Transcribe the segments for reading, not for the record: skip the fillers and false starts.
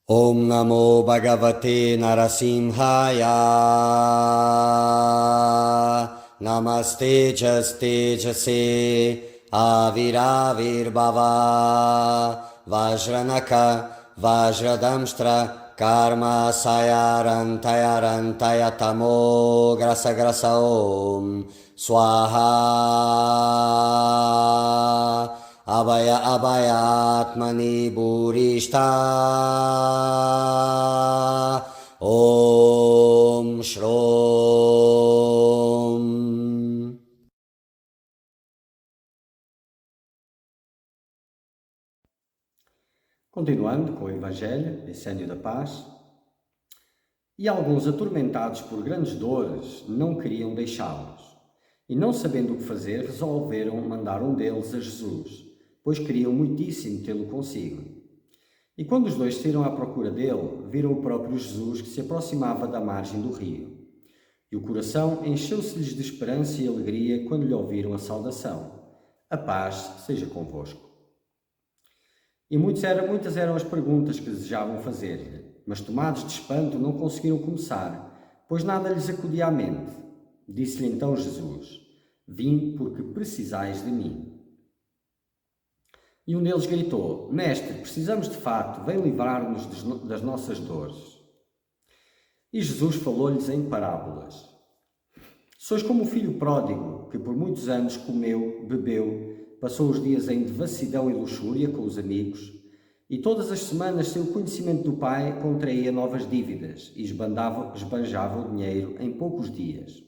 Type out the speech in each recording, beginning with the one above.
Om Namo Bhagavate Narasimhaya. Namaste Tejase Aviravirbhava Vajranaka Vajradamstra Karma Sayarantaya Tamo Grasa Grasa Om Swaha Abhaya Abhayatmani Burishta Om Shrom. Continuando com o Evangelho, Decênio da Paz, e alguns atormentados por grandes dores não queriam deixá-los, e não sabendo o que fazer, resolveram mandar um deles a Jesus, pois queriam muitíssimo tê-lo consigo. E quando os dois saíram à procura dele, viram o próprio Jesus que se aproximava da margem do rio. E o coração encheu-se-lhes de esperança e alegria quando lhe ouviram a saudação: A paz seja convosco. E muitas eram as perguntas que desejavam fazer-lhe, mas tomados de espanto não conseguiram começar, pois nada lhes acudia à mente. Disse-lhe então Jesus: Vim porque precisais de mim. E um deles gritou: Mestre, precisamos de fato, vem livrar-nos das nossas dores. E Jesus falou-lhes em parábolas. Sois como o filho pródigo, que por muitos anos comeu, bebeu, passou os dias em devassidão e luxúria com os amigos, e todas as semanas, sem o conhecimento do pai, contraía novas dívidas e esbanjava o dinheiro em poucos dias.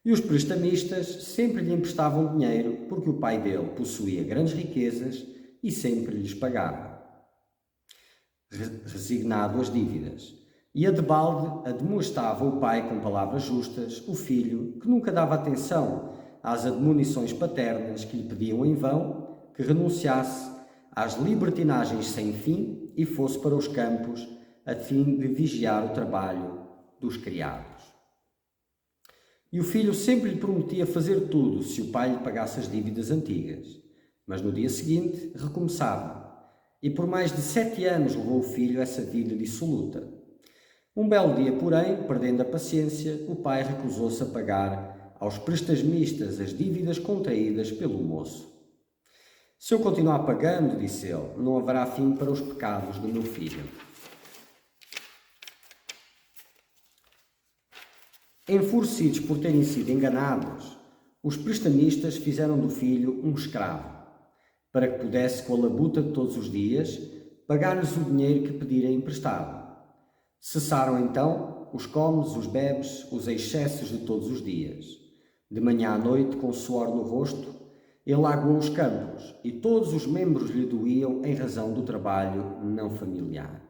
E os prestamistas sempre lhe emprestavam dinheiro, porque o pai dele possuía grandes riquezas e sempre lhes pagava. Resignado às dívidas. E a debalde admoestava o pai com palavras justas, o filho, que nunca dava atenção às admonições paternas que lhe pediam em vão, que renunciasse às libertinagens sem fim e fosse para os campos a fim de vigiar o trabalho dos criados. E o filho sempre lhe prometia fazer tudo se o pai lhe pagasse as dívidas antigas, mas no dia seguinte recomeçava, e por mais de 7 anos levou o filho essa vida dissoluta. Um belo dia, porém, perdendo a paciência, o pai recusou-se a pagar aos prestamistas as dívidas contraídas pelo moço. Se eu continuar pagando, disse ele, não haverá fim para os pecados do meu filho. Enfurecidos por terem sido enganados, os prestamistas fizeram do filho um escravo, para que pudesse, com a labuta de todos os dias, pagar-lhes o dinheiro que pedirem emprestado. Cessaram então os comes, os bebes, os excessos de todos os dias. De manhã à noite, com suor no rosto, ele aguou os campos, e todos os membros lhe doíam em razão do trabalho não familiar.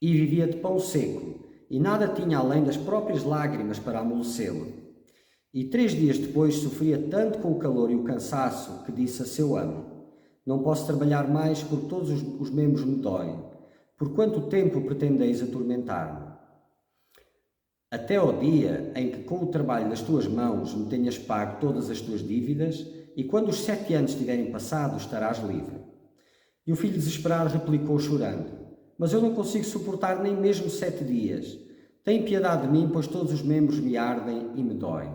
E vivia de pão seco, e nada tinha além das próprias lágrimas para amolecê-lo. E 3 dias depois sofria tanto com o calor e o cansaço que disse a seu amo: Não posso trabalhar mais porque todos os membros me doem. Por quanto tempo pretendeis atormentar-me? Até ao dia em que com o trabalho das tuas mãos me tenhas pago todas as tuas dívidas, e quando os 7 anos tiverem passado, estarás livre. E o filho desesperado replicou chorando: Mas eu não consigo suportar nem mesmo 7 dias. Tem piedade de mim, pois todos os membros me ardem e me doem.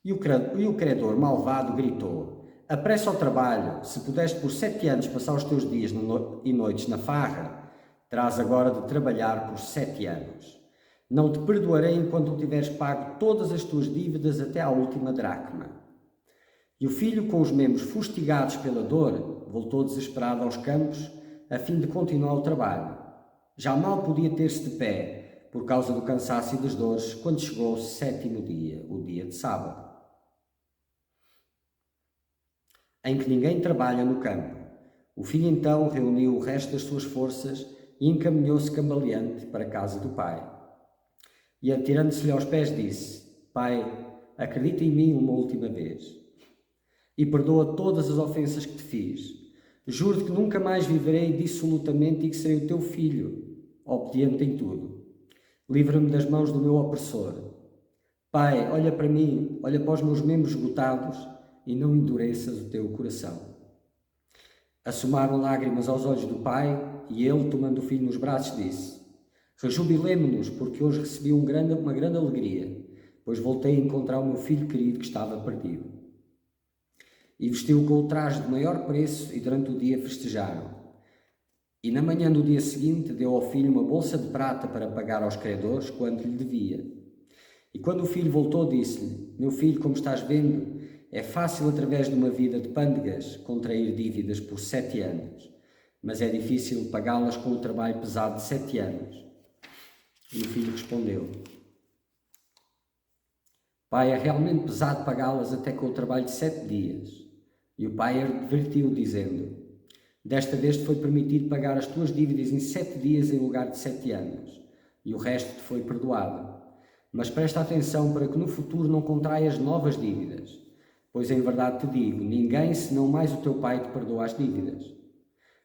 E o credor malvado gritou: Apressa ao trabalho, se pudeste por 7 anos passar os teus dias e noites na farra, terás agora de trabalhar por 7 anos. Não te perdoarei enquanto não tiveres pago todas as tuas dívidas até à última dracma. E o filho, com os membros fustigados pela dor, voltou desesperado aos campos, a fim de continuar o trabalho. Já mal podia ter-se de pé, por causa do cansaço e das dores, quando chegou o 7º dia, o dia de sábado, em que ninguém trabalha no campo. O filho então reuniu o resto das suas forças e encaminhou-se cambaleante para a casa do pai. E atirando-se-lhe aos pés disse: Pai, acredita em mim uma última vez e perdoa todas as ofensas que te fiz. Juro-te que nunca mais viverei dissolutamente e que serei o teu filho, obediente em tudo. Livra-me das mãos do meu opressor. Pai, olha para mim, olha para os meus membros esgotados e não endureças o teu coração. Assomaram lágrimas aos olhos do pai e ele, tomando o filho nos braços, disse: Rejubilemo-nos, porque hoje recebi uma grande alegria, pois voltei a encontrar o meu filho querido que estava perdido. E vestiu-o com o traje de maior preço e durante o dia festejaram. E na manhã do dia seguinte deu ao filho uma bolsa de prata para pagar aos credores quanto lhe devia. E quando o filho voltou, disse-lhe: Meu filho, como estás vendo, é fácil através de uma vida de pândegas contrair dívidas por 7 anos, mas é difícil pagá-las com o trabalho pesado de 7 anos. E o filho respondeu: Pai, é realmente pesado pagá-las até com o trabalho de 7 dias. E o pai advertiu, dizendo: Desta vez te foi permitido pagar as tuas dívidas em 7 dias em lugar de 7 anos, e o resto te foi perdoado. Mas presta atenção para que no futuro não contraias novas dívidas, pois em verdade te digo, ninguém senão mais o teu pai te perdoa as dívidas.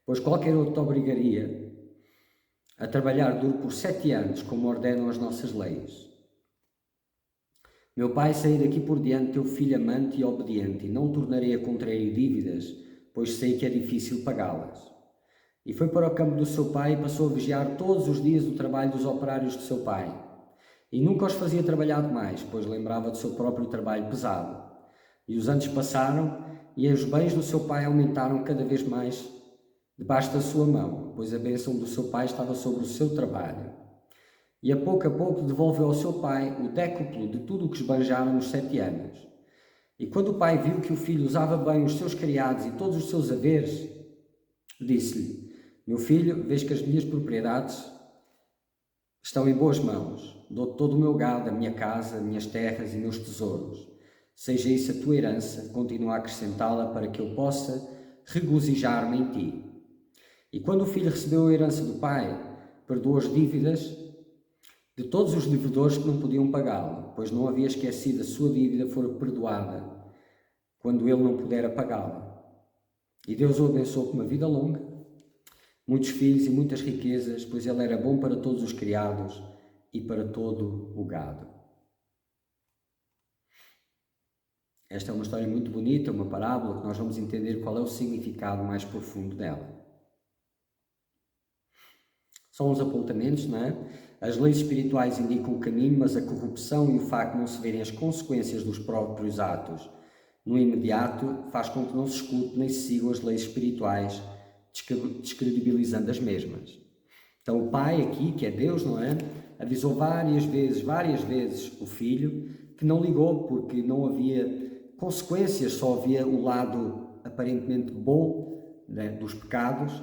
Pois qualquer outro te obrigaria a trabalhar duro por 7 anos, como ordenam as nossas leis. Meu pai, saí daqui por diante teu filho amante e obediente, e não tornarei a contrair dívidas, pois sei que é difícil pagá-las. E foi para o campo do seu pai e passou a vigiar todos os dias o trabalho dos operários do seu pai. E nunca os fazia trabalhar demais, pois lembrava do seu próprio trabalho pesado. E os anos passaram, e os bens do seu pai aumentaram cada vez mais debaixo da sua mão, pois a bênção do seu pai estava sobre o seu trabalho. E a pouco devolveu ao seu pai o décuplo de tudo o que esbanjaram nos 7 anos. E quando o pai viu que o filho usava bem os seus criados e todos os seus haveres, disse-lhe: Meu filho, vês que as minhas propriedades estão em boas mãos. Dou-te todo o meu gado, a minha casa, minhas terras e meus tesouros. Seja isso a tua herança, continua a acrescentá-la para que eu possa regozijar-me em ti. E quando o filho recebeu a herança do pai, perdoou as dívidas de todos os devedores que não podiam pagá-la, pois não havia esquecido a sua dívida fora perdoada, quando ele não pudera pagá-la. E Deus o abençoou com uma vida longa, muitos filhos e muitas riquezas, pois ele era bom para todos os criados e para todo o gado. Esta é uma história muito bonita, uma parábola que nós vamos entender qual é o significado mais profundo dela. São os apontamentos, não é? As leis espirituais indicam o caminho, mas a corrupção e o facto de não se verem as consequências dos próprios atos no imediato faz com que não se escute nem se sigam as leis espirituais, descredibilizando as mesmas. Então o pai aqui, que é Deus, não é? Avisou várias vezes o filho que não ligou porque não havia consequências, só havia o lado aparentemente bom, né, dos pecados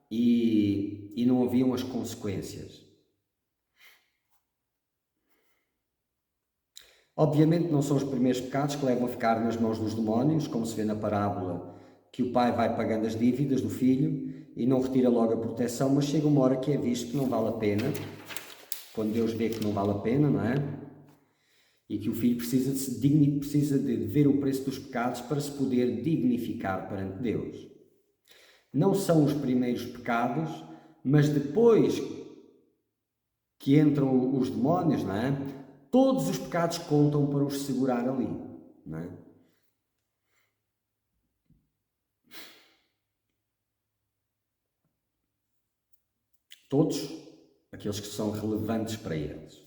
e não haviam as consequências. Obviamente não são os primeiros pecados que levam a ficar nas mãos dos demónios, como se vê na parábola, que o pai vai pagando as dívidas do filho e não retira logo a proteção, mas chega uma hora que é visto que não vale a pena, quando Deus vê que não vale a pena, não é? E que o filho precisa de ver o preço dos pecados para se poder dignificar perante Deus. Não são os primeiros pecados, mas depois que entram os demónios, não é? Todos os pecados contam para os segurar ali, não é? Todos aqueles que são relevantes para eles.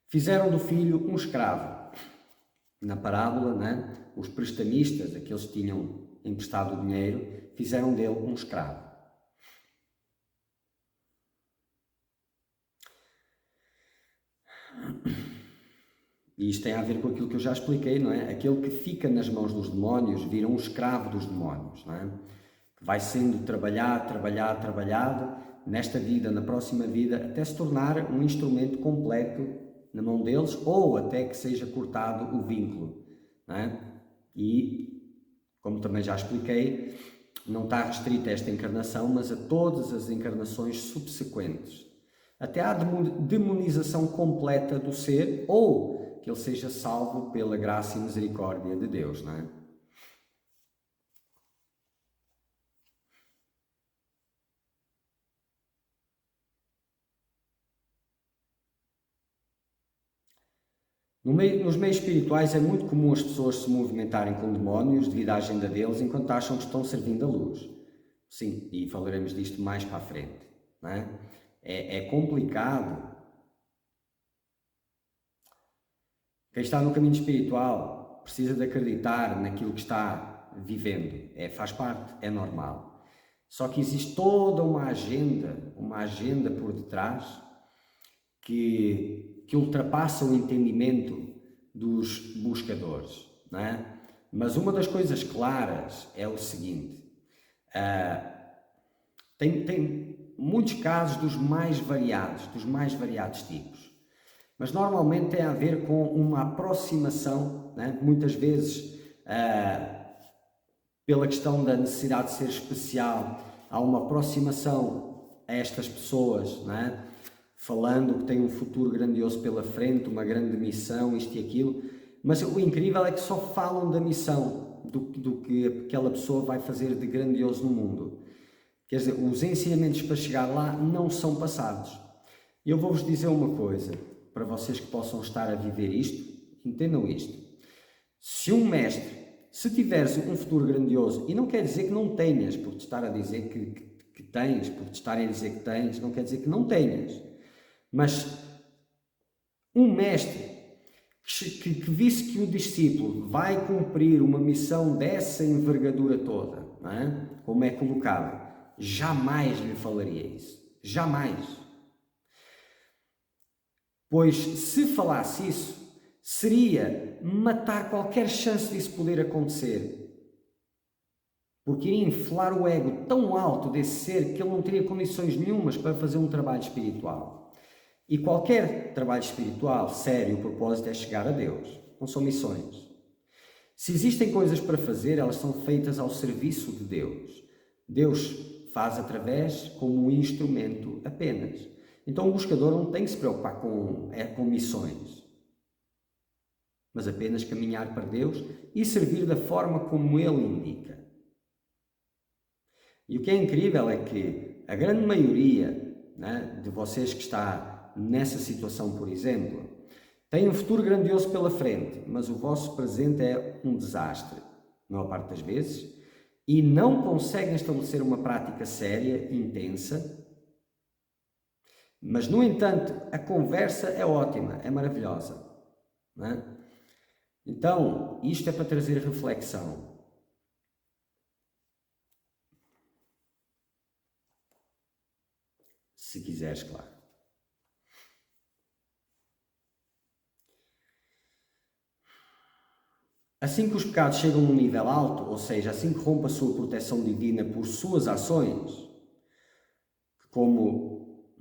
Fizeram do filho um escravo. Na parábola, não é? Os prestamistas, aqueles que tinham emprestado o dinheiro, fizeram dele um escravo. E isto tem a ver com aquilo que eu já expliquei, não é? Aquele que fica nas mãos dos demónios vira um escravo dos demónios, não é? Que vai sendo trabalhado nesta vida, na próxima vida, até se tornar um instrumento completo na mão deles ou até que seja cortado o vínculo, não é? E, como também já expliquei, não está restrito a esta encarnação, mas a todas as encarnações subsequentes. Até à demonização completa do ser ou que ele seja salvo pela graça e misericórdia de Deus, não é? Nos meios espirituais é muito comum as pessoas se movimentarem com demónios devido à agenda deles enquanto acham que estão servindo a luz. Sim, e falaremos disto mais para a frente. Não é? É complicado. Quem está no caminho espiritual precisa de acreditar naquilo que está vivendo. Faz parte, é normal. Só que existe toda uma agenda por detrás que ultrapassa o entendimento dos buscadores, não é? Mas uma das coisas claras é o seguinte, tem muitos casos dos mais variados tipos, mas normalmente tem a ver com uma aproximação, né? Muitas vezes pela questão da necessidade de ser especial, há uma aproximação a estas pessoas, não é? Falando que tem um futuro grandioso pela frente, uma grande missão, isto e aquilo, mas o incrível é que só falam da missão, do que aquela pessoa vai fazer de grandioso no mundo. Quer dizer, os ensinamentos para chegar lá não são passados. Eu vou-vos dizer uma coisa, para vocês que possam estar a viver isto, entendam isto. Se tiveres um futuro grandioso, e não quer dizer que não tenhas, por te estar a dizer que tens, por te estarem a dizer que tens, não quer dizer que não tenhas. Mas um mestre que visse que o discípulo vai cumprir uma missão dessa envergadura toda, não é? Como é colocado, jamais lhe falaria isso. Jamais. Pois se falasse isso, seria matar qualquer chance disso poder acontecer. Porque iria inflar o ego tão alto desse ser que ele não teria condições nenhumas para fazer um trabalho espiritual. E qualquer trabalho espiritual, sério, o propósito é chegar a Deus. Não são missões. Se existem coisas para fazer, elas são feitas ao serviço de Deus. Deus faz através como um instrumento apenas. Então o buscador não tem que se preocupar com missões, mas apenas caminhar para Deus e servir da forma como Ele indica. E o que é incrível é que a grande maioria, né, de vocês que está nessa situação, por exemplo, tem um futuro grandioso pela frente, mas o vosso presente é um desastre, na maior parte das vezes, e não conseguem estabelecer uma prática séria, intensa, mas, no entanto, a conversa é ótima, é maravilhosa, não é? Então, isto é para trazer reflexão. Se quiseres, claro. Assim que os pecados chegam num nível alto, ou seja, assim que rompe a sua proteção divina por suas ações, como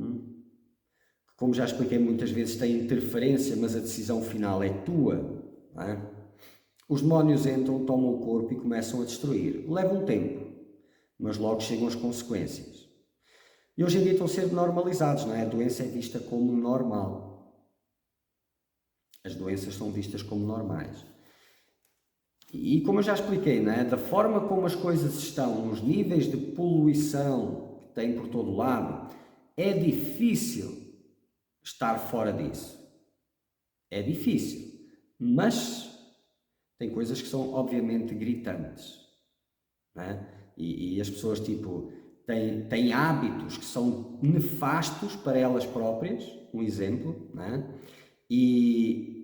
já expliquei muitas vezes, tem interferência, mas a decisão final é tua, não é? Os demónios entram, tomam o corpo e começam a destruir. Leva um tempo, mas logo chegam as consequências. E hoje em dia estão a ser normalizados, não é? A doença é vista como normal. As doenças são vistas como normais. E como eu já expliquei, não é? Da forma como as coisas estão, nos níveis de poluição que tem por todo lado, é difícil estar fora disso. É difícil. Mas tem coisas que são obviamente gritantes. Não é? E as pessoas têm hábitos que são nefastos para elas próprias, um exemplo, não é? E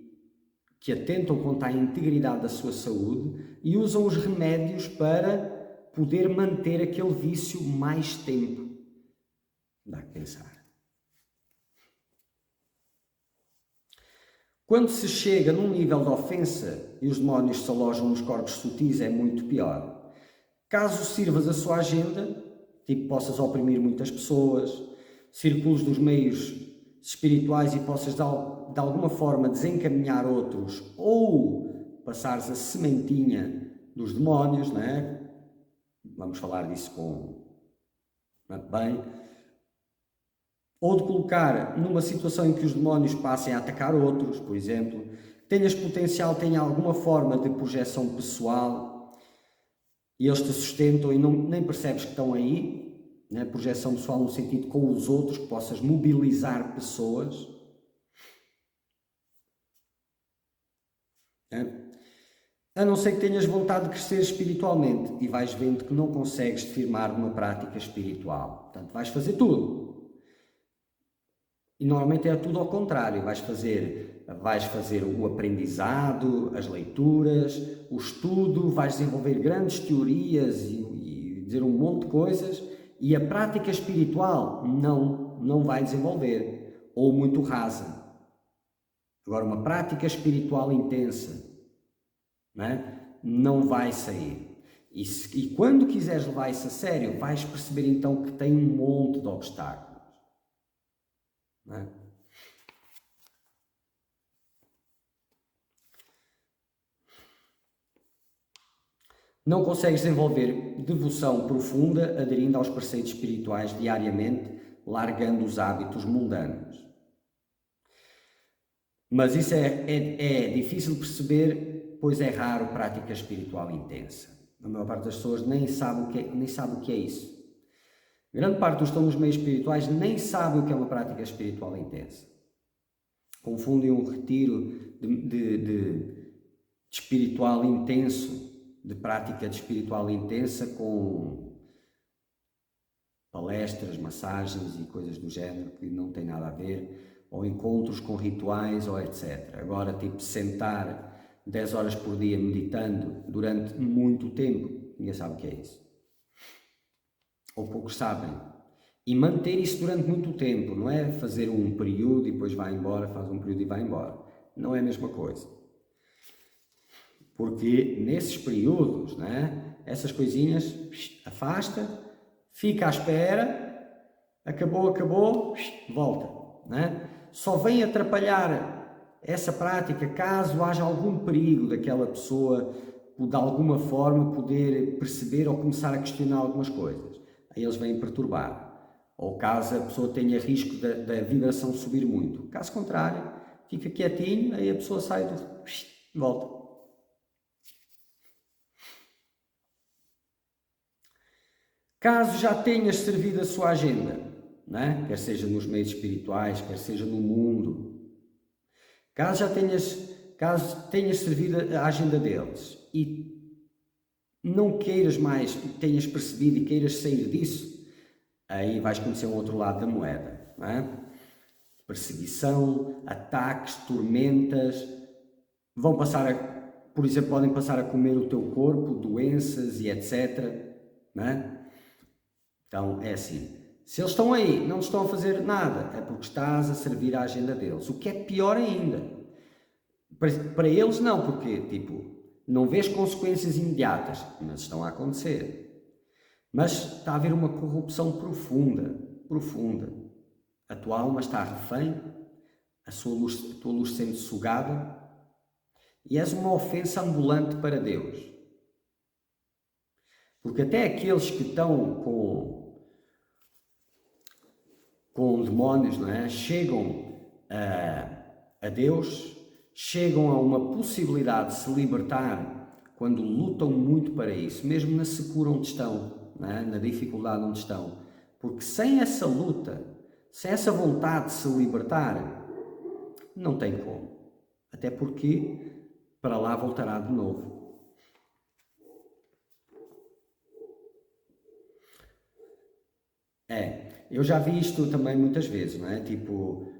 que atentam contra a integridade da sua saúde e usam os remédios para poder manter aquele vício mais tempo. Dá que pensar. Quando se chega num nível de ofensa e os demónios se alojam nos corpos sutis, é muito pior. Caso sirvas a sua agenda, possas oprimir muitas pessoas, círculos dos meios espirituais e possas de alguma forma desencaminhar outros ou passares a sementinha dos demónios, não é? Vamos falar disso bem. Ou de colocar numa situação em que os demónios passem a atacar outros, por exemplo. Tenhas potencial, tenha alguma forma de projeção pessoal e eles te sustentam e nem percebes que estão aí, né? Projeção pessoal no sentido com os outros, que possas mobilizar pessoas. né? A não ser que tenhas vontade de crescer espiritualmente e vais vendo que não consegues te firmar numa prática espiritual. Portanto, vais fazer tudo. E normalmente é tudo ao contrário. Vais fazer o aprendizado, as leituras, o estudo, vais desenvolver grandes teorias e dizer um monte de coisas, e a prática espiritual não vai desenvolver, ou muito rasa. Agora, uma prática espiritual intensa, não vai sair. E quando quiseres levar isso a sério, vais perceber então que tem um monte de obstáculos. Não consegues desenvolver devoção profunda aderindo aos preceitos espirituais diariamente, largando os hábitos mundanos. Mas isso é difícil de perceber, pois é raro prática espiritual intensa. A maior parte das pessoas nem sabe o que é isso. Grande parte dos que estão nos meios espirituais nem sabe o que é uma prática espiritual intensa. Confundem um retiro de espiritual intenso, de prática de espiritual intensa, com palestras, massagens e coisas do género que não tem nada a ver, ou encontros com rituais, ou etc. Agora, tipo, sentar 10 horas por dia meditando durante muito tempo, ninguém sabe o que é isso. Ou poucos sabem. E manter isso durante muito tempo, não é fazer um período e depois vai embora, faz um período e vai embora. Não é a mesma coisa. Porque nesses períodos, essas coisinhas, afasta, fica à espera, acabou, volta. Só vem atrapalhar essa prática caso haja algum perigo daquela pessoa, de alguma forma, poder perceber ou começar a questionar algumas coisas. Aí eles vêm perturbar. Ou caso a pessoa tenha risco da vibração subir muito. Caso contrário, fica quietinho, aí a pessoa sai e volta. Caso já tenhas servido a sua agenda, quer seja nos meios espirituais, quer seja no mundo, caso tenhas servido a agenda deles e não queiras mais, tenhas percebido e queiras sair disso, aí vais conhecer um outro lado da moeda, Perseguição, ataques, tormentas, por exemplo, podem passar a comer o teu corpo, doenças e etc, Então, é assim, se eles estão aí, não estão a fazer nada, é porque estás a servir a agenda deles, o que é pior ainda. Para eles não, porque, não vês consequências imediatas, mas estão a acontecer. Mas está a haver uma corrupção profunda. A tua alma está refém, a tua luz sendo sugada, e és uma ofensa ambulante para Deus. Porque até aqueles que estão com demónios, chegam a Deus, chegam a uma possibilidade de se libertar quando lutam muito para isso, mesmo na secura onde estão, na dificuldade onde estão. Porque sem essa luta, sem essa vontade de se libertar, não tem como. Até porque para lá voltará de novo. Eu já vi isto também muitas vezes,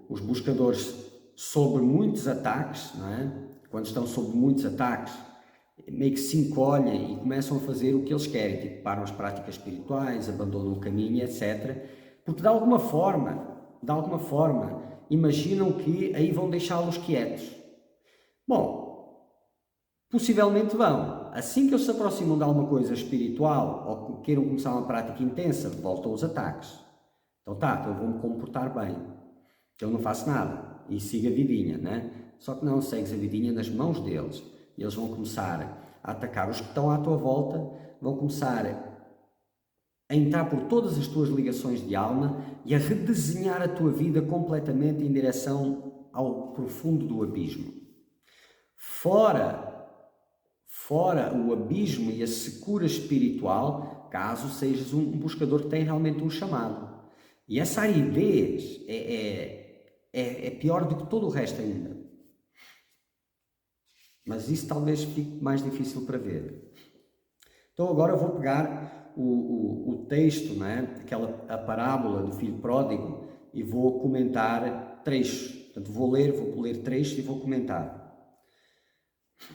os buscadores sob muitos ataques, Quando estão sob muitos ataques, meio que se encolhem e começam a fazer o que eles querem, param as práticas espirituais, abandonam o caminho, etc. Porque de alguma forma, imaginam que aí vão deixá-los quietos. Bom, possivelmente vão. Assim que eles se aproximam de alguma coisa espiritual ou que queiram começar uma prática intensa, voltam os ataques. Então eu vou-me comportar bem, eu não faço nada e sigo a vidinha, Só que não segues a vidinha nas mãos deles. E eles vão começar a atacar os que estão à tua volta, vão começar a entrar por todas as tuas ligações de alma e a redesenhar a tua vida completamente em direção ao profundo do abismo. Fora o abismo e a secura espiritual, caso sejas um buscador que tem realmente um chamado. E essa aridez é pior do que todo o resto ainda. Mas isso talvez fique mais difícil para ver. Então agora eu vou pegar o texto, não é? A parábola do filho pródigo, e vou comentar trechos. Portanto, vou ler trechos e vou comentar.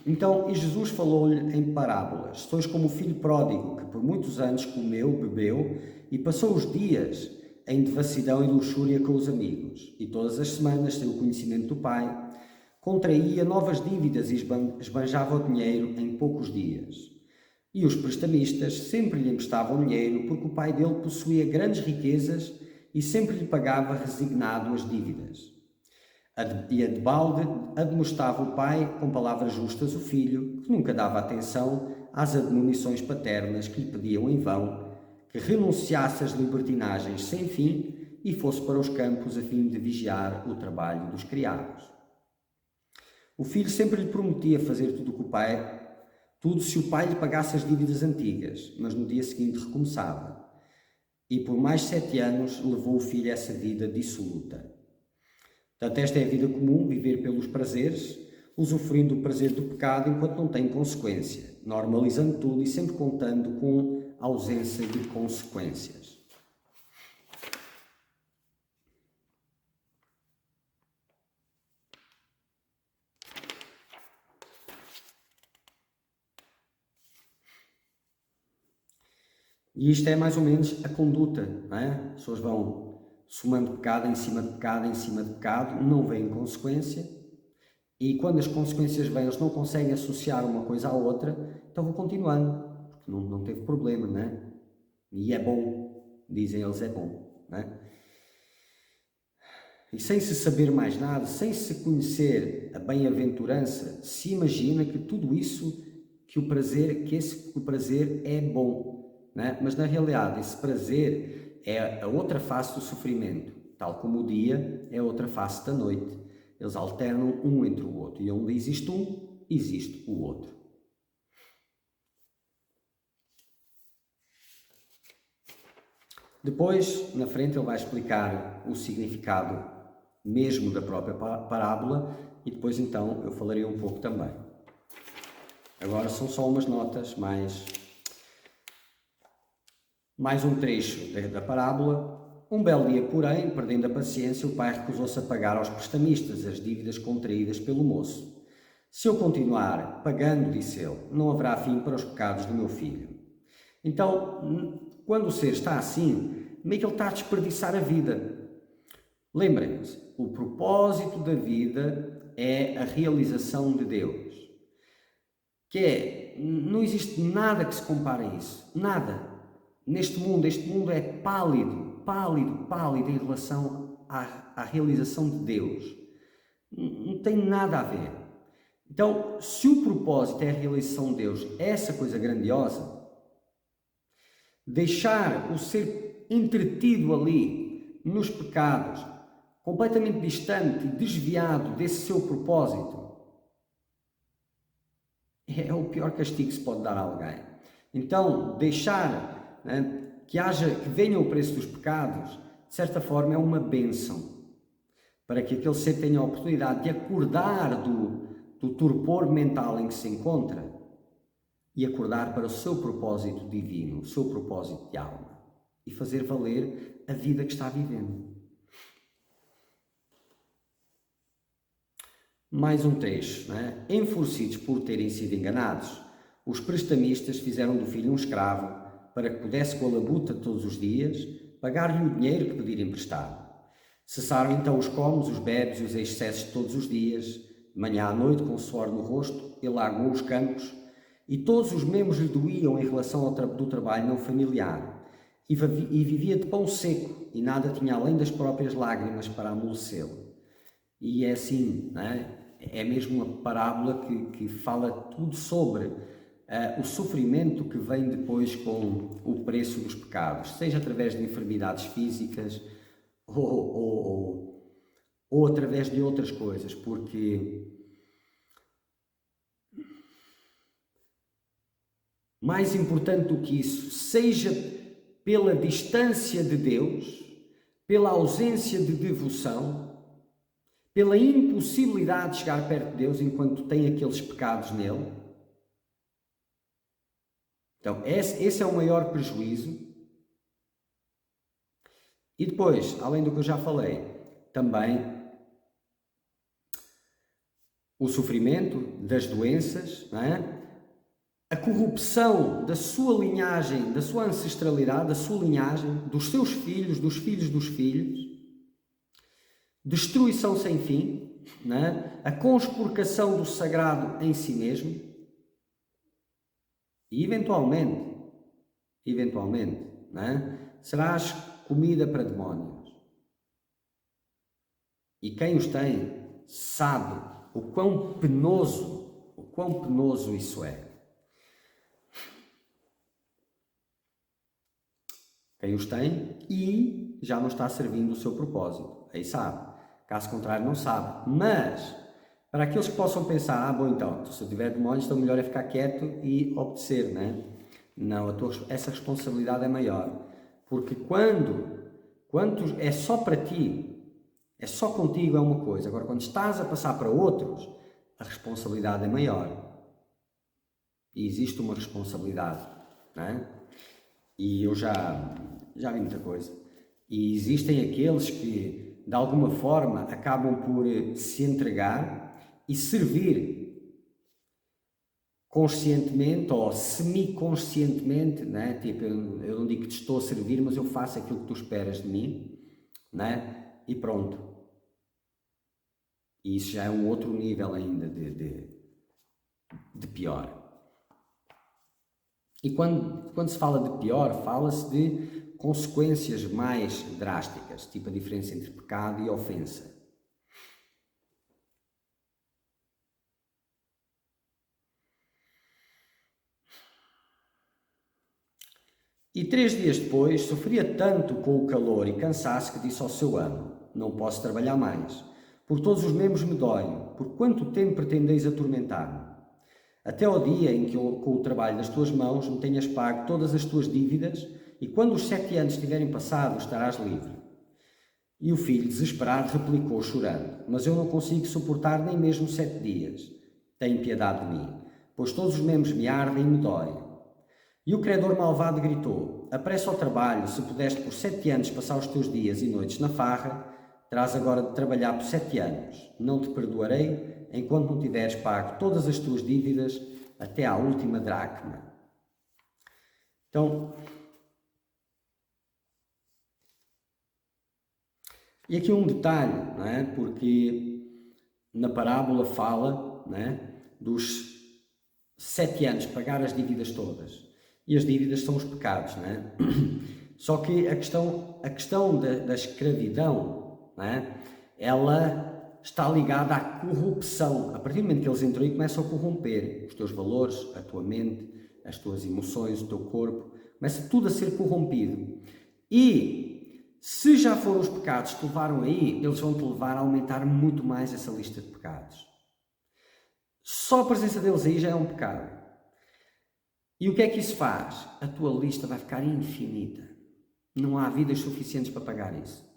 Então, e Jesus falou-lhe em parábolas: sois como o filho pródigo, que por muitos anos comeu, bebeu e passou os dias em devassidão e luxúria com os amigos. E todas as semanas, sem o conhecimento do pai, contraía novas dívidas e esbanjava o dinheiro em poucos dias. E os prestamistas sempre lhe emprestavam dinheiro, porque o pai dele possuía grandes riquezas e sempre lhe pagava resignado as dívidas. E a debalde admoestava o pai com palavras justas o filho, que nunca dava atenção às admonições paternas que lhe pediam em vão, que renunciasse às libertinagens sem fim e fosse para os campos a fim de vigiar o trabalho dos criados. O filho sempre lhe prometia fazer tudo se o pai lhe pagasse as dívidas antigas, mas no dia seguinte recomeçava. E por mais 7 anos levou o filho a essa vida dissoluta. Portanto, esta é a vida comum, viver pelos prazeres, usufruindo do prazer do pecado enquanto não tem consequência, normalizando tudo e sempre contando com a ausência de consequências. E isto é mais ou menos a conduta, não é? As pessoas vão somando pecado em cima de pecado em cima de pecado, não vêem consequência, e quando as consequências vêm, eles não conseguem associar uma coisa à outra, então vão continuando, porque não teve problema, não é? E é bom, dizem eles, é bom, não é? E sem se saber mais nada, sem se conhecer a bem-aventurança, se imagina que tudo isso, que o prazer é bom, não é? Mas na realidade esse prazer é a outra face do sofrimento, tal como o dia é a outra face da noite. Eles alternam um entre o outro, e onde existe um, existe o outro. Depois, na frente, ele vai explicar o significado mesmo da própria parábola, e depois então eu falarei um pouco também. Agora são só umas notas, mais um trecho da parábola. Um belo dia, porém, perdendo a paciência, o pai recusou-se a pagar aos prestamistas as dívidas contraídas pelo moço. Se eu continuar pagando, disse ele, não haverá fim para os pecados do meu filho. Então, quando o ser está assim, meio que ele está a desperdiçar a vida. Lembrem-se, o propósito da vida é a realização de Deus. Não existe nada que se compare a isso. Nada. Este mundo é pálido em relação à realização de Deus. Não tem nada a ver. Então, se o propósito é a realização de Deus, essa coisa grandiosa, deixar o ser entretido ali nos pecados, completamente distante e desviado desse seu propósito, é o pior castigo que se pode dar a alguém. Então, deixar que venha o preço dos pecados, de certa forma é uma bênção, para que aquele ser tenha a oportunidade de acordar do torpor mental em que se encontra e acordar para o seu propósito divino, o seu propósito de alma, e fazer valer a vida que está vivendo. Mais um trecho, Enfurecidos por terem sido enganados, os prestamistas fizeram do filho um escravo, para que pudesse com a labuta todos os dias pagar-lhe o dinheiro que pedira emprestado. Cessaram então os comes, os bebes e os excessos de todos os dias, de manhã à noite, com suor no rosto, ele agou os campos, e todos os membros lhe doíam em relação ao do trabalho não familiar, e vivia de pão seco, e nada tinha além das próprias lágrimas para amolecê-lo. E é assim, é mesmo uma parábola que fala tudo sobre o sofrimento que vem depois com o preço dos pecados, seja através de enfermidades físicas ou através de outras coisas, porque mais importante do que isso, seja pela distância de Deus, pela ausência de devoção, pela impossibilidade de chegar perto de Deus enquanto tem aqueles pecados nele. Então, esse é o maior prejuízo. E depois, além do que eu já falei, também o sofrimento das doenças, não é? A corrupção da sua linhagem, da sua ancestralidade, da sua linhagem, dos seus filhos, dos filhos dos filhos, destruição sem fim, não é? A conspurcação do sagrado em si mesmo e, eventualmente, não é? Serás comida para demónios. E quem os tem sabe o quão penoso isso é. Quem os tem e já não está servindo o seu propósito. Aí sabe. Caso contrário, não sabe. Mas, para aqueles que possam pensar, bom, então, se eu tiver demónios, então melhor é ficar quieto e obedecer, não é? Não, essa responsabilidade é maior. Porque quando é só para ti, é só contigo, é uma coisa. Agora, quando estás a passar para outros, a responsabilidade é maior. E existe uma responsabilidade, não é? E eu já vi muita coisa. E existem aqueles que, de alguma forma, acabam por se entregar e servir conscientemente ou semi-conscientemente, né? Tipo, eu não digo que te estou a servir, mas eu faço aquilo que tu esperas de mim, né? E pronto. E isso já é um outro nível ainda de pior. E quando se fala de pior, fala-se de consequências mais drásticas, tipo a diferença entre pecado e ofensa. E 3 dias depois, sofria tanto com o calor e cansaço que disse ao seu amo: não posso trabalhar mais, por todos os membros me doem, por quanto tempo pretendeis atormentar-me? Até ao dia em que com o trabalho das tuas mãos me tenhas pago todas as tuas dívidas, e quando os 7 anos tiverem passado, estarás livre. E o filho, desesperado, replicou, chorando: mas eu não consigo suportar nem mesmo 7 dias. Tem piedade de mim, pois todos os membros me ardem e me doem. E o credor malvado gritou: apressa ao trabalho, se pudeste por 7 anos passar os teus dias e noites na farra, terás agora de trabalhar por 7 anos. Não te perdoarei enquanto não tiveres pago todas as tuas dívidas até à última dracma. Então, e aqui um detalhe, não é? Porque na parábola fala, não é? Dos 7 anos, pagar as dívidas todas. E as dívidas são os pecados, não é? Só que a questão da escravidão, não é? Ela está ligada à corrupção. A partir do momento que eles entram e começam a corromper os teus valores, a tua mente, as tuas emoções, o teu corpo, começa tudo a ser corrompido. E se já foram os pecados que te levaram aí, eles vão te levar a aumentar muito mais essa lista de pecados. Só a presença deles aí já é um pecado. E o que é que isso faz? A tua lista vai ficar infinita. Não há vidas suficientes para pagar isso.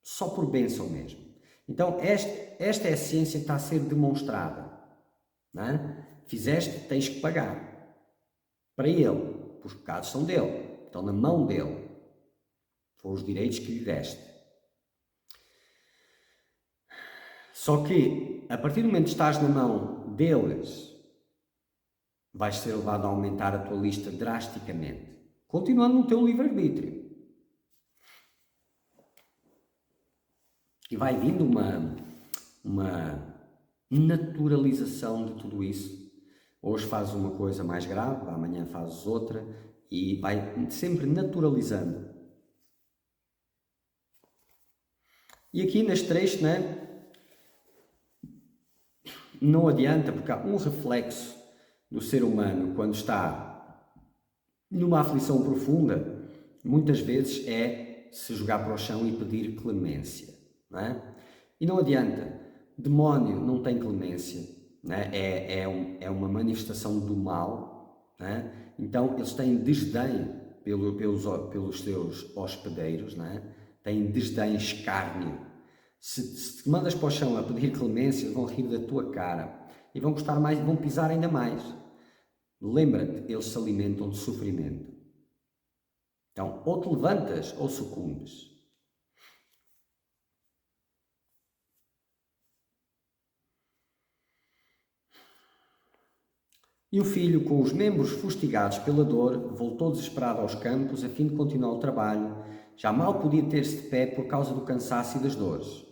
Só por bênção mesmo. Então, esta é a ciência que está a ser demonstrada. Não é? Fizeste, tens que pagar. Para ele. Os pecados são dele. Estão na mão dele. Foram os direitos que lhe deste. Só que, a partir do momento que estás na mão deles, vais ser levado a aumentar a tua lista drasticamente. Continuando no teu livre-arbítrio. E vai vindo uma naturalização de tudo isso. Hoje fazes uma coisa mais grave, amanhã fazes outra, e vai sempre naturalizando. E aqui neste trecho, né, não adianta, porque há um reflexo do ser humano quando está numa aflição profunda, muitas vezes é se jogar para o chão e pedir clemência. Não é? E não adianta, demónio não tem clemência, não é? É uma manifestação do mal, não é? Então eles têm desdém pelos seus hospedeiros, não é? Têm desdém, escárnio, Se te mandas para o chão a pedir clemência, vão rir da tua cara e vão gostar mais, vão pisar ainda mais. Lembra-te, eles se alimentam de sofrimento. Então, ou te levantas ou sucumbes. E o filho, com os membros fustigados pela dor, voltou desesperado aos campos a fim de continuar o trabalho. Já mal podia ter-se de pé por causa do cansaço e das dores.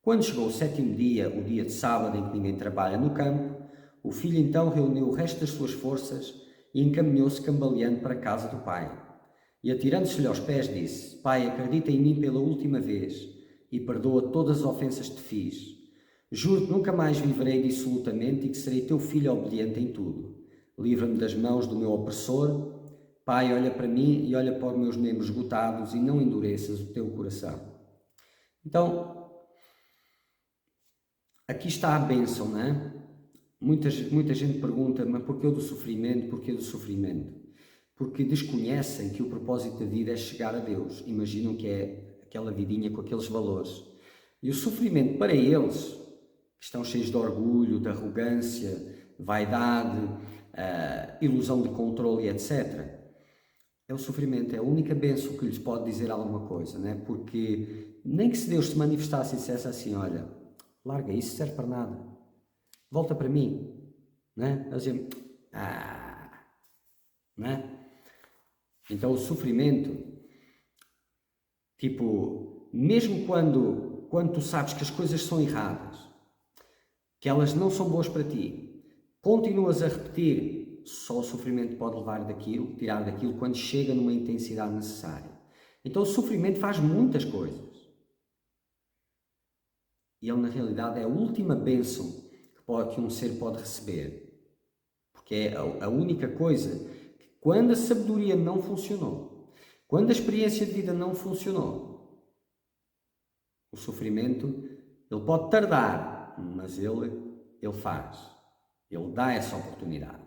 Quando chegou o 7º dia, o dia de sábado em que ninguém trabalha no campo, o filho então reuniu o resto das suas forças e encaminhou-se cambaleando para a casa do pai. E atirando-se-lhe aos pés disse: Pai, acredita em mim pela última vez e perdoa todas as ofensas que te fiz. Juro que nunca mais viverei dissolutamente e que serei teu filho obediente em tudo. Livra-me das mãos do meu opressor. Pai, olha para mim e olha para os meus membros esgotados e não endureças o teu coração. Então, aqui está a bênção, não é? Muita gente pergunta, mas porquê do sofrimento? Porquê do sofrimento? Porque desconhecem que o propósito da vida é chegar a Deus. Imaginam que é aquela vidinha com aqueles valores. E o sofrimento para eles, que estão cheios de orgulho, de arrogância, vaidade, ilusão de controle, etc. É o sofrimento, é a única bênção que lhes pode dizer alguma coisa, né? Porque nem que se Deus se manifestasse e dissesse assim, olha, larga isso, serve para nada, volta para mim, né? Eles dizem, né? Então o sofrimento, tipo, mesmo quando tu sabes que as coisas são erradas, que elas não são boas para ti, continuas a repetir, só o sofrimento pode levar daquilo, tirar daquilo quando chega numa intensidade necessária. Então o sofrimento faz muitas coisas. E ele na realidade é a última bênção que um ser pode receber. Porque é a única coisa que quando a sabedoria não funcionou, quando a experiência de vida não funcionou, o sofrimento, ele pode tardar, mas ele faz. Ele dá essa oportunidade.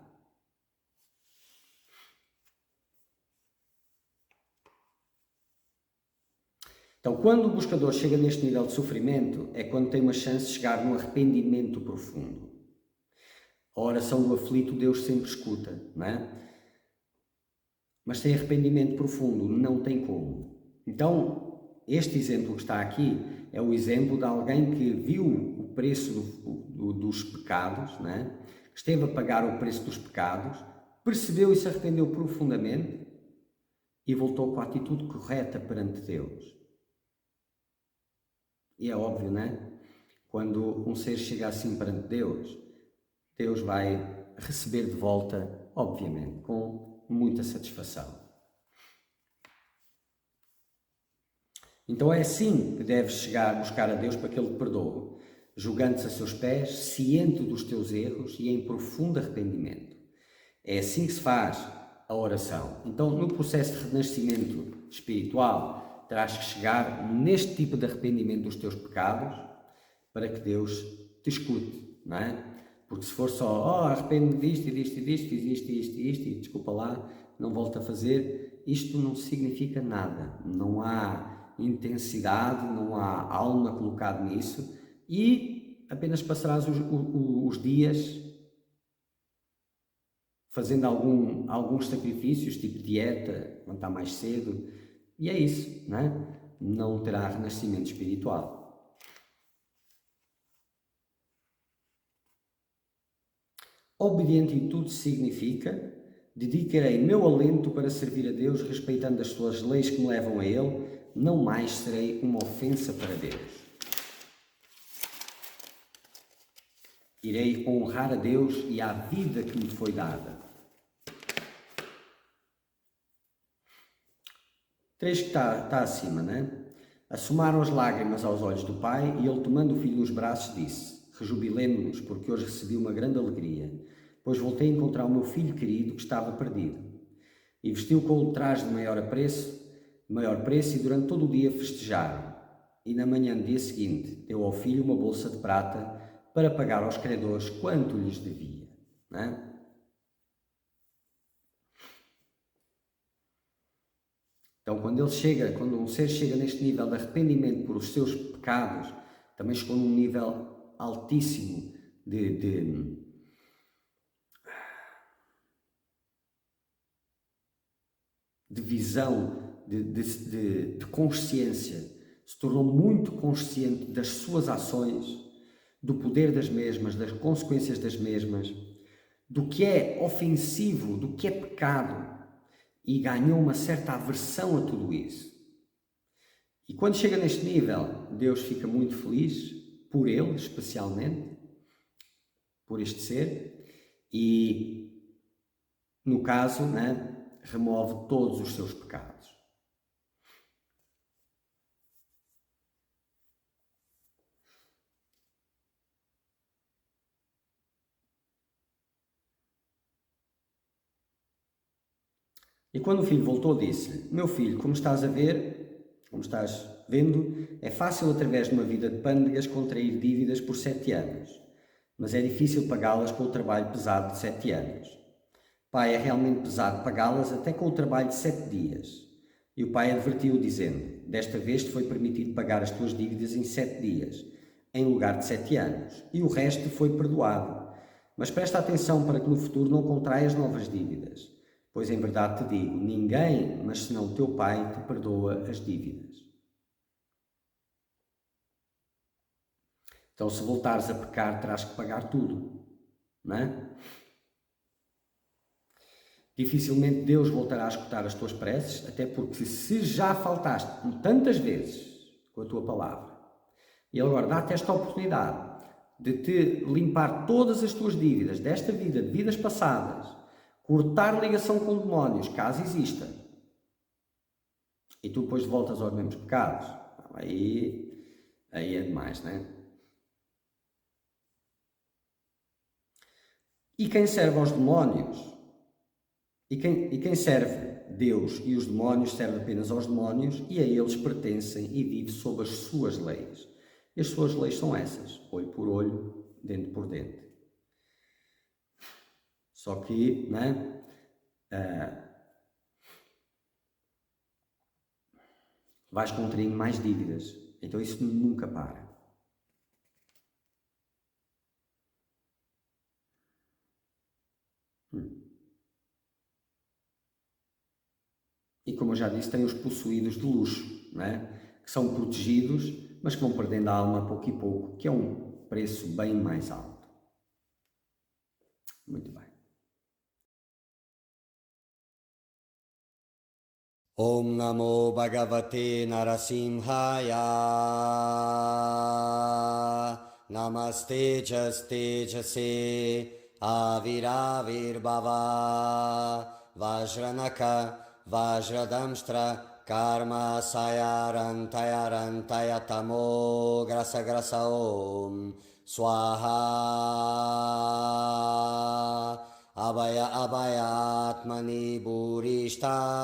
Então, quando o buscador chega neste nível de sofrimento, é quando tem uma chance de chegar no arrependimento profundo. A oração do aflito Deus sempre escuta, não é? Mas sem arrependimento profundo não tem como. Então, este exemplo que está aqui é o exemplo de alguém que viu o preço dos pecados, não é? Que esteve a pagar o preço dos pecados, percebeu e se arrependeu profundamente e voltou com a atitude correta perante Deus. E é óbvio, não é? Quando um ser chega assim perante Deus, Deus vai receber de volta, obviamente, com muita satisfação. Então é assim que deves chegar a buscar a Deus para que Ele te perdoe, jogando-se a seus pés, ciente dos teus erros e em profundo arrependimento. É assim que se faz a oração. Então, no processo de renascimento espiritual, terás que chegar neste tipo de arrependimento dos teus pecados para que Deus te escute, não é? Porque se for só, arrependo-me disto e disto e disto, fiz isto e isto e desculpa lá, não volto a fazer, isto não significa nada. Não há intensidade, não há alma colocada nisso e apenas passarás os dias fazendo alguns sacrifícios, tipo dieta, levantar mais cedo, e é isso, não é? Não terá renascimento espiritual. Obediente em tudo significa: dedicarei meu alento para servir a Deus, respeitando as suas leis que me levam a Ele, não mais serei uma ofensa para Deus. Irei honrar a Deus e à vida que me foi dada. 3 que está acima, não é? Assomaram as lágrimas aos olhos do pai e ele, tomando o filho nos braços, disse: rejubilemo-nos, porque hoje recebi uma grande alegria, pois voltei a encontrar o meu filho querido que estava perdido. E vestiu com o traje de maior preço e durante todo o dia festejaram. E na manhã do dia seguinte deu ao filho uma bolsa de prata para pagar aos credores quanto lhes devia. Não é? Então, quando um ser chega neste nível de arrependimento por os seus pecados, também chegou num nível altíssimo de visão, de consciência, se tornou muito consciente das suas ações, do poder das mesmas, das consequências das mesmas, do que é ofensivo, do que é pecado, e ganhou uma certa aversão a tudo isso. E quando chega neste nível, Deus fica muito feliz, por ele especialmente, por este ser, e no caso, né, remove todos os seus pecados. E quando o filho voltou, disse-lhe: Meu filho, como estás vendo, é fácil através de uma vida de pândegas contrair dívidas por 7 anos, mas é difícil pagá-las com o trabalho pesado de 7 anos. Pai, é realmente pesado pagá-las até com o trabalho de 7 dias. E o pai advertiu, dizendo: Desta vez te foi permitido pagar as tuas dívidas em 7 dias, em lugar de 7 anos, e o resto te foi perdoado. Mas presta atenção para que no futuro não contraias novas dívidas. Pois em verdade te digo, ninguém, mas senão o teu pai, te perdoa as dívidas. Então, se voltares a pecar, terás que pagar tudo, não é? Dificilmente Deus voltará a escutar as tuas preces, até porque se já faltaste tantas vezes com a tua palavra, e Ele agora dá-te esta oportunidade de te limpar todas as tuas dívidas desta vida, de vidas passadas, cortar ligação com demónios, caso exista, e tu depois voltas aos mesmos pecados, aí é demais, não é? E quem serve aos demónios, e quem serve Deus e os demónios serve apenas aos demónios, e a eles pertencem e vive sob as suas leis. E as suas leis são essas, olho por olho, dente por dente. Só que, não é? Vais contraindo mais dívidas, então isso nunca para. E como eu já disse, tem os possuídos de luxo, não é? Que são protegidos, mas que vão perdendo a alma a pouco e pouco, que é um preço bem mais alto. Muito bem. Om Namo Bhagavate Narasimhaya. Namaste Tejase Aviravirbhava Vajranaka Vajradamstra Karma Sayarantaya Tamo Grasa Om Swaha Abhaya Atmani Burishta